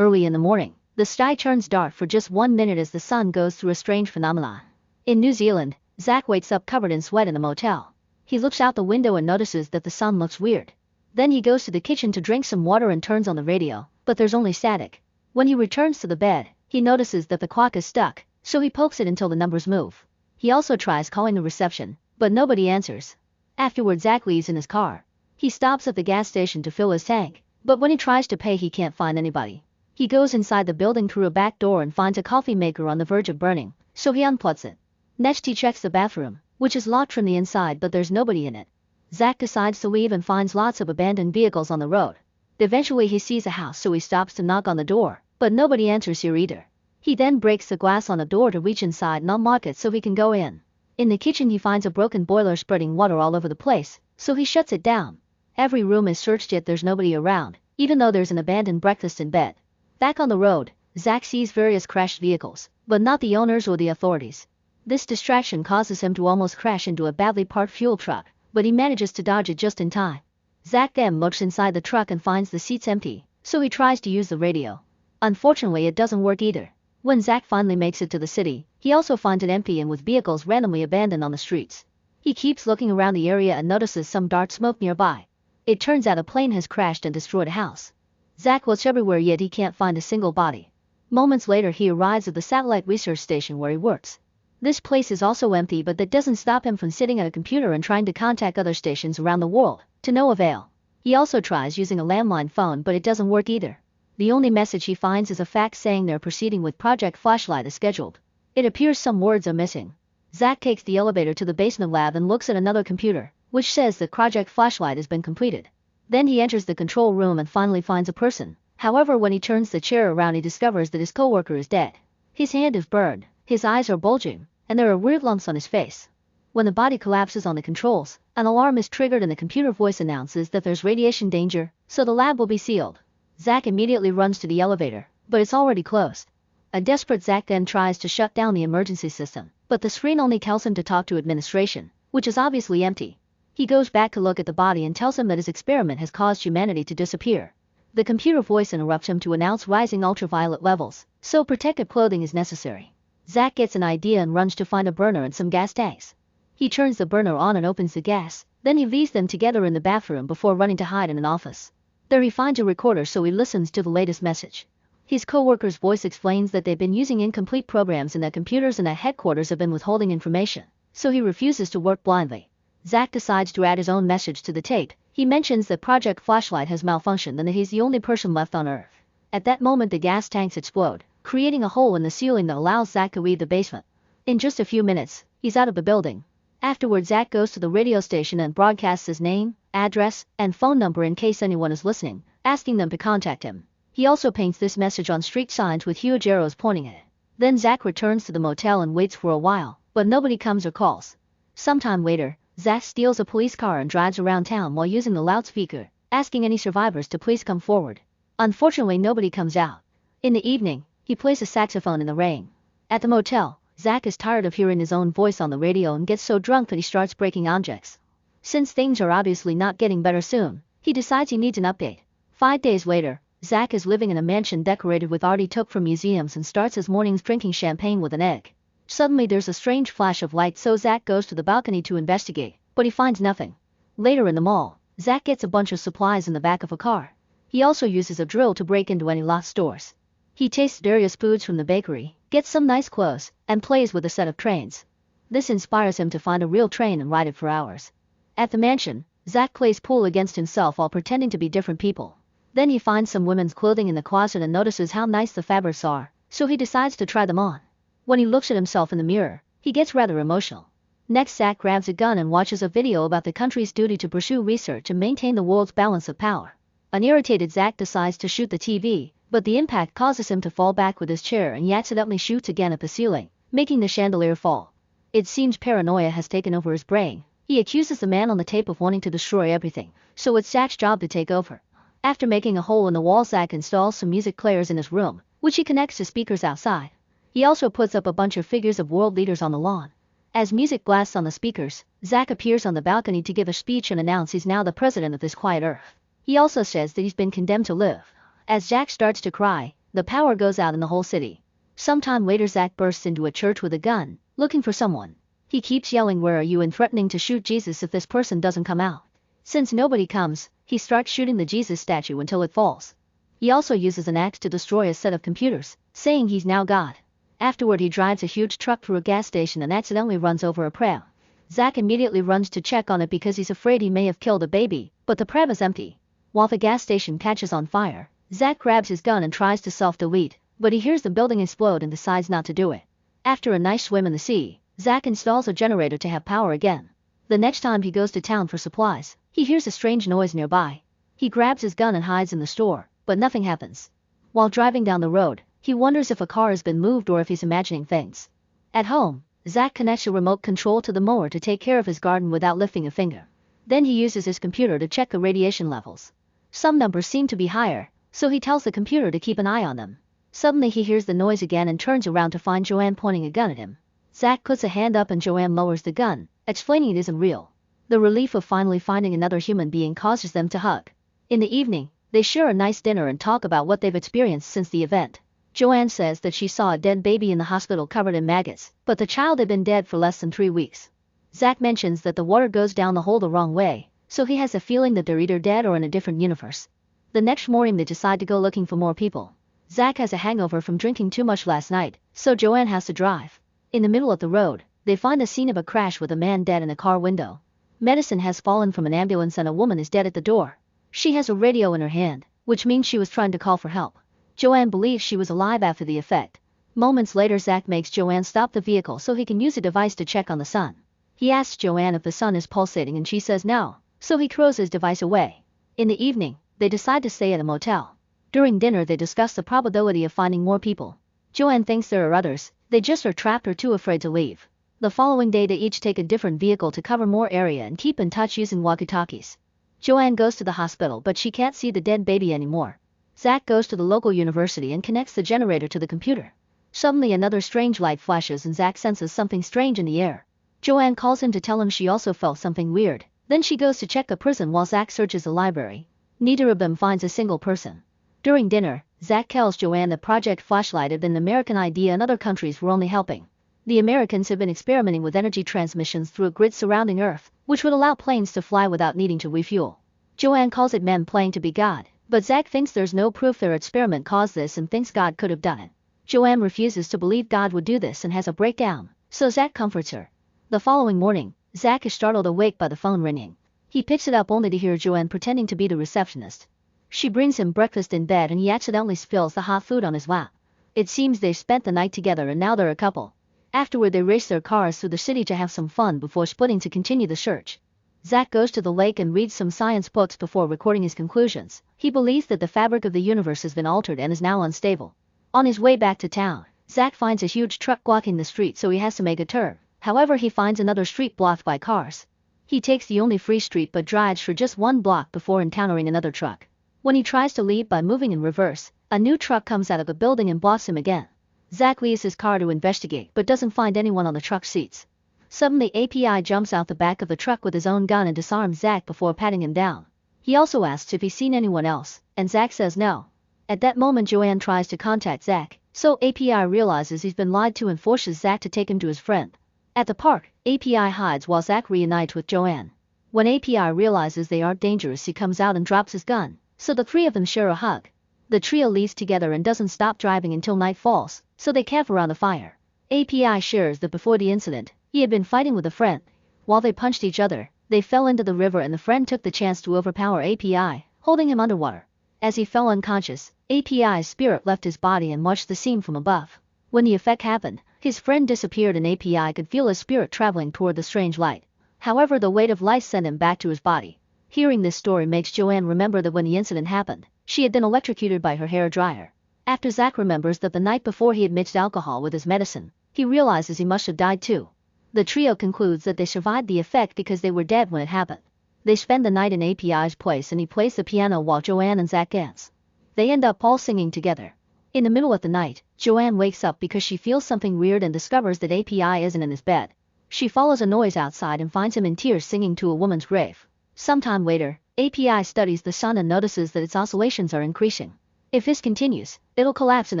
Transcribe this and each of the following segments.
Early in the morning, the sky turns dark for just 1 minute as the sun goes through a strange phenomenon. In New Zealand, Zac wakes up covered in sweat in a motel. He looks out the window and notices that the sun looks weird. Then he goes to the kitchen to drink some water and turns on the radio, but there's only static. When he returns to the bed, he notices that the clock is stuck, so he pokes it until the numbers move. He also tries calling the reception, but nobody answers. Afterward, Zac leaves in his car. He stops at the gas station to fill his tank, but when he tries to pay he can't find anybody. He goes inside the building through a back door and finds a coffee maker on the verge of burning, so he unplugs it. Next he checks the bathroom, which is locked from the inside but there's nobody in it. Zac decides to leave and finds lots of abandoned vehicles on the road. Eventually he sees a house, so he stops to knock on the door, but nobody answers here either. He then breaks the glass on the door to reach inside and unlock it so he can go in. In the kitchen he finds a broken boiler spreading water all over the place, so he shuts it down. Every room is searched yet there's nobody around, even though there's an abandoned breakfast in bed. Back on the road, Zac sees various crashed vehicles, but not the owners or the authorities. This distraction causes him to almost crash into a badly parked fuel truck, but he manages to dodge it just in time. Zac then looks inside the truck and finds the seats empty, so he tries to use the radio. Unfortunately it doesn't work either. When Zac finally makes it to the city, he also finds it empty and with vehicles randomly abandoned on the streets. He keeps looking around the area and notices some dark smoke nearby. It turns out a plane has crashed and destroyed a house. Zac looks everywhere yet he can't find a single body. Moments later he arrives at the satellite research station where he works. This place is also empty, but that doesn't stop him from sitting at a computer and trying to contact other stations around the world, to no avail. He also tries using a landline phone but it doesn't work either. The only message he finds is a fax saying they're proceeding with Project Flashlight as scheduled. It appears some words are missing. Zac takes the elevator to the basement lab and looks at another computer, which says that Project Flashlight has been completed. Then he enters the control room and finally finds a person. However, when he turns the chair around he discovers that his coworker is dead. His hand is burned, his eyes are bulging, and there are weird lumps on his face. When the body collapses on the controls, an alarm is triggered and the computer voice announces that there's radiation danger, so the lab will be sealed. Zac immediately runs to the elevator, but it's already closed. A desperate Zac then tries to shut down the emergency system, but the screen only tells him to talk to administration, which is obviously empty. He goes back to look at the body and tells him that his experiment has caused humanity to disappear. The computer voice interrupts him to announce rising ultraviolet levels, so protective clothing is necessary. Zac gets an idea and runs to find a burner and some gas tanks. He turns the burner on and opens the gas, then he leaves them together in the bathroom before running to hide in an office. There he finds a recorder, so he listens to the latest message. His co-worker's voice explains that they've been using incomplete programs in their computers and at headquarters have been withholding information, so he refuses to work blindly. Zac decides to add his own message to the tape. He mentions that Project Flashlight has malfunctioned and that he's the only person left on Earth. At that moment the gas tanks explode, creating a hole in the ceiling that allows Zac to leave the basement. In just a few minutes, he's out of the building. Afterward, Zac goes to the radio station and broadcasts his name, address, and phone number in case anyone is listening, asking them to contact him. He also paints this message on street signs with huge arrows pointing at it. Then Zac returns to the motel and waits for a while, but nobody comes or calls. Sometime later, Zac steals a police car and drives around town while using the loudspeaker, asking any survivors to please come forward. Unfortunately, nobody comes out. In the evening, he plays a saxophone in the rain. At the motel, Zac is tired of hearing his own voice on the radio and gets so drunk that he starts breaking objects. Since things are obviously not getting better soon, he decides he needs an update. 5 days later, Zac is living in a mansion decorated with art he took from museums and starts his mornings drinking champagne with an egg. Suddenly there's a strange flash of light, so Zac goes to the balcony to investigate, but he finds nothing. Later in the mall, Zac gets a bunch of supplies in the back of a car. He also uses a drill to break into any lost stores. He tastes various foods from the bakery, gets some nice clothes, and plays with a set of trains. This inspires him to find a real train and ride it for hours. At the mansion, Zac plays pool against himself while pretending to be different people. Then he finds some women's clothing in the closet and notices how nice the fabrics are, so he decides to try them on. When he looks at himself in the mirror, he gets rather emotional. Next, Zac grabs a gun and watches a video about the country's duty to pursue research and maintain the world's balance of power. An irritated Zac decides to shoot the TV, but the impact causes him to fall back with his chair and he accidentally shoots again at the ceiling, making the chandelier fall. It seems paranoia has taken over his brain. He accuses the man on the tape of wanting to destroy everything, so it's Zac's job to take over. After making a hole in the wall, Zac installs some music players in his room, which he connects to speakers outside. He also puts up a bunch of figures of world leaders on the lawn. As music blasts on the speakers, Zac appears on the balcony to give a speech and announce he's now the president of this quiet Earth. He also says that he's been condemned to live. As Zac starts to cry, the power goes out in the whole city. Sometime later Zac bursts into a church with a gun, looking for someone. He keeps yelling "Where are you?" and threatening to shoot Jesus if this person doesn't come out. Since nobody comes, he starts shooting the Jesus statue until it falls. He also uses an axe to destroy a set of computers, saying he's now God. Afterward he drives a huge truck through a gas station and accidentally runs over a pram. Zac immediately runs to check on it because he's afraid he may have killed a baby, but the pram is empty. While the gas station catches on fire, Zac grabs his gun and tries to self-delete, but he hears the building explode and decides not to do it. After a nice swim in the sea, Zac installs a generator to have power again. The next time he goes to town for supplies, he hears a strange noise nearby. He grabs his gun and hides in the store, but nothing happens. While driving down the road, he wonders if a car has been moved or if he's imagining things. At home, Zac connects a remote control to the mower to take care of his garden without lifting a finger. Then he uses his computer to check the radiation levels. Some numbers seem to be higher, so he tells the computer to keep an eye on them. Suddenly he hears the noise again and turns around to find Joanne pointing a gun at him. Zac puts a hand up and Joanne lowers the gun, explaining it isn't real. The relief of finally finding another human being causes them to hug. In the evening, they share a nice dinner and talk about what they've experienced since the event. Joanne says that she saw a dead baby in the hospital covered in maggots, but the child had been dead for less than 3 weeks. Zac mentions that the water goes down the hole the wrong way, so he has a feeling that they're either dead or in a different universe. The next morning they decide to go looking for more people. Zac has a hangover from drinking too much last night, so Joanne has to drive. In the middle of the road, they find the scene of a crash with a man dead in a car window. Medicine has fallen from an ambulance and a woman is dead at the door. She has a radio in her hand, which means she was trying to call for help. Joanne believes she was alive after the effect. Moments later Zac makes Joanne stop the vehicle so he can use a device to check on the sun. He asks Joanne if the sun is pulsating and she says no, so he throws his device away. In the evening, they decide to stay at a motel. During dinner they discuss the probability of finding more people. Joanne thinks there are others, they just are trapped or too afraid to leave. The following day they each take a different vehicle to cover more area and keep in touch using walkie-talkies. Joanne goes to the hospital but she can't see the dead baby anymore. Zac goes to the local university and connects the generator to the computer. Suddenly another strange light flashes and Zac senses something strange in the air. Joanne calls him to tell him she also felt something weird. Then she goes to check the prison while Zac searches the library. Neither of them finds a single person. During dinner, Zac tells Joanne that Project Flashlight had been an American idea and other countries were only helping. The Americans have been experimenting with energy transmissions through a grid surrounding Earth, which would allow planes to fly without needing to refuel. Joanne calls it men playing to be God, but Zac thinks there's no proof their experiment caused this and thinks God could have done it. Joanne refuses to believe God would do this and has a breakdown, so Zac comforts her. The following morning, Zac is startled awake by the phone ringing. He picks it up only to hear Joanne pretending to be the receptionist. She brings him breakfast in bed and he accidentally spills the hot food on his lap. It seems they've spent the night together and now they're a couple. Afterward they race their cars through the city to have some fun before splitting to continue the search. Zac goes to the lake and reads some science books before recording his conclusions. He believes that the fabric of the universe has been altered and is now unstable. On his way back to town, Zac finds a huge truck blocking the street so he has to make a turn. However he finds another street blocked by cars. He takes the only free street but drives for just 1 block before encountering another truck. When he tries to leave by moving in reverse, a new truck comes out of the building and blocks him again. Zac leaves his car to investigate but doesn't find anyone on the truck seats. Suddenly API jumps out the back of the truck with his own gun and disarms Zac before patting him down. He also asks if he's seen anyone else, and Zac says no. At that moment Joanne tries to contact Zac, so API realizes he's been lied to and forces Zac to take him to his friend. At the park, API hides while Zac reunites with Joanne. When API realizes they aren't dangerous he comes out and drops his gun, so the three of them share a hug. The trio leaves together and doesn't stop driving until night falls, so they camp around the fire. API shares that before the incident, he had been fighting with a friend. While they punched each other, they fell into the river and the friend took the chance to overpower API, holding him underwater. As he fell unconscious, API's spirit left his body and watched the scene from above. When the effect happened, his friend disappeared and API could feel his spirit traveling toward the strange light. However, the weight of life sent him back to his body. Hearing this story makes Joanne remember that when the incident happened, she had been electrocuted by her hair dryer. After Zac remembers that the night before he had mixed alcohol with his medicine, he realizes he must have died too. The trio concludes that they survived the effect because they were dead when it happened. They spend the night in API's place and he plays the piano while Joanne and Zac dance. They end up all singing together. In the middle of the night, Joanne wakes up because she feels something weird and discovers that API isn't in his bed. She follows a noise outside and finds him in tears singing to a woman's grave. Sometime later, API studies the sun and notices that its oscillations are increasing. If this continues, it'll collapse in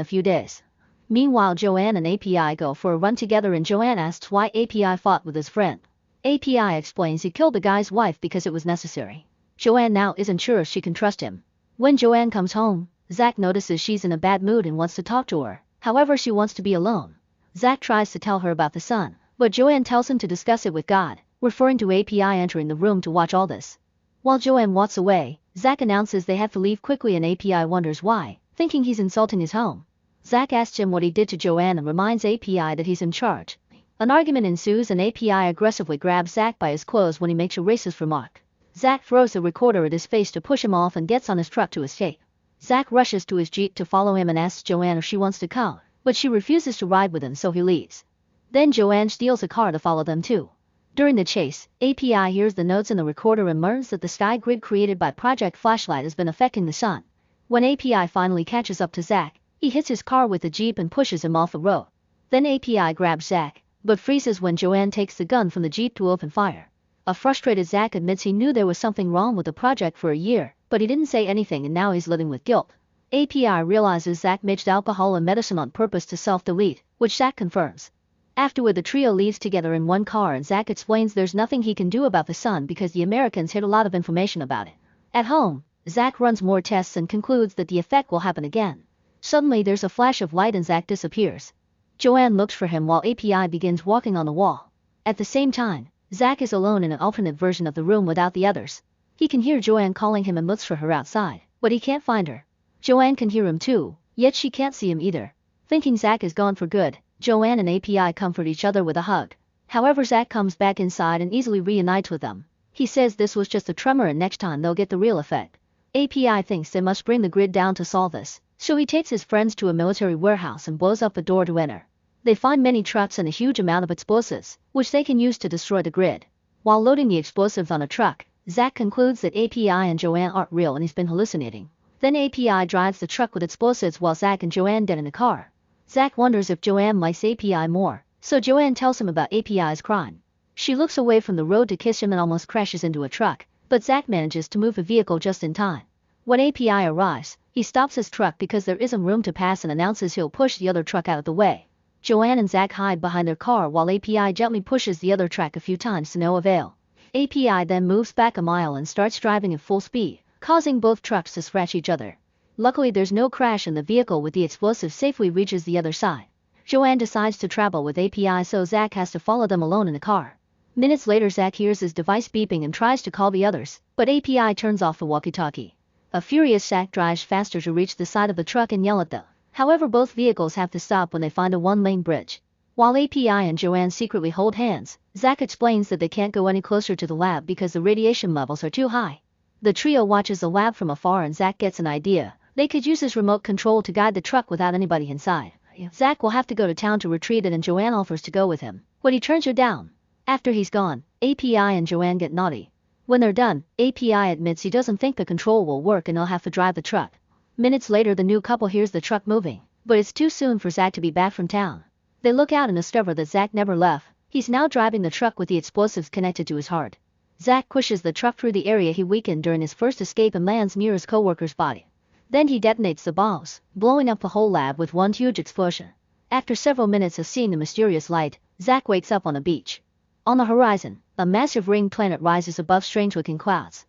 a few days. Meanwhile, Joanne and API go for a run together and Joanne asks why API fought with his friend. API explains he killed the guy's wife because it was necessary. Joanne now isn't sure if she can trust him. When Joanne comes home, Zac notices she's in a bad mood and wants to talk to her. However, she wants to be alone. Zac tries to tell her about the sun, but Joanne tells him to discuss it with God, referring to API entering the room to watch all this. While Joanne walks away, Zac announces they have to leave quickly and API wonders why, thinking he's insulting his home. Zac asks him what he did to Joanne and reminds API that he's in charge. An argument ensues and API aggressively grabs Zac by his clothes when he makes a racist remark. Zac throws the recorder at his face to push him off and gets on his truck to escape. Zac rushes to his Jeep to follow him and asks Joanne if she wants to come, but she refuses to ride with him, so he leaves. Then Joanne steals a car to follow them too. During the chase, API hears the notes in the recorder and learns that the sky grid created by Project Flashlight has been affecting the sun. When API finally catches up to Zac, he hits his car with the Jeep and pushes him off the road. Then API grabs Zac, but freezes when Joanne takes the gun from the Jeep to open fire. A frustrated Zac admits he knew there was something wrong with the project for a year, but he didn't say anything and now he's living with guilt. API realizes Zac mixed alcohol and medicine on purpose to self-delete, which Zac confirms. Afterward, the trio leaves together in one car and Zac explains there's nothing he can do about the sun because the Americans hid a lot of information about it. At home, Zac runs more tests and concludes that the effect will happen again. Suddenly there's a flash of light and Zac disappears. Joanne looks for him while API begins walking on the wall. At the same time, Zac is alone in an alternate version of the room without the others. He can hear Joanne calling him and looks for her outside, but he can't find her. Joanne can hear him too, yet she can't see him either. Thinking Zac is gone for good, Joanne and API comfort each other with a hug. However, Zac comes back inside and easily reunites with them. He says this was just a tremor and next time they'll get the real effect. API thinks they must bring the grid down to solve this, so he takes his friends to a military warehouse and blows up a door to enter. They find many trucks and a huge amount of explosives, which they can use to destroy the grid. While loading the explosives on a truck, Zac concludes that API and Joanne aren't real and he's been hallucinating. Then API drives the truck with explosives while Zac and Joanne get in the car. Zac wonders if Joanne likes API more, so Joanne tells him about API's crime. She looks away from the road to kiss him and almost crashes into a truck, but Zac manages to move the vehicle just in time. When API arrives, he stops his truck because there isn't room to pass and announces he'll push the other truck out of the way. Joanne and Zac hide behind their car while API gently pushes the other truck a few times to no avail. API then moves back a mile and starts driving at full speed, causing both trucks to scratch each other. Luckily there's no crash and the vehicle with the explosive safely reaches the other side. Joanne decides to travel with API so Zac has to follow them alone in the car. Minutes later Zac hears his device beeping and tries to call the others, but API turns off the walkie-talkie. A furious Zac drives faster to reach the side of the truck and yell at them. However, both vehicles have to stop when they find a one-lane bridge. While API and Joanne secretly hold hands, Zac explains that they can't go any closer to the lab because the radiation levels are too high. The trio watches the lab from afar and Zac gets an idea. They could use his remote control to guide the truck without anybody inside. Zac will have to go to town to retrieve it and Joanne offers to go with him, but he turns her down. After he's gone, API and Joanne get naughty. When they're done, API admits he doesn't think the control will work and they'll have to drive the truck. Minutes later the new couple hears the truck moving, but it's too soon for Zac to be back from town. They look out and discover that Zac never left. He's now driving the truck with the explosives connected to his heart. Zac pushes the truck through the area he weakened during his first escape and lands near his co-worker's body. Then he detonates the bombs, blowing up the whole lab with one huge explosion. After several minutes of seeing the mysterious light, Zac wakes up on a beach. On the horizon, a massive ring planet rises above strange-looking clouds.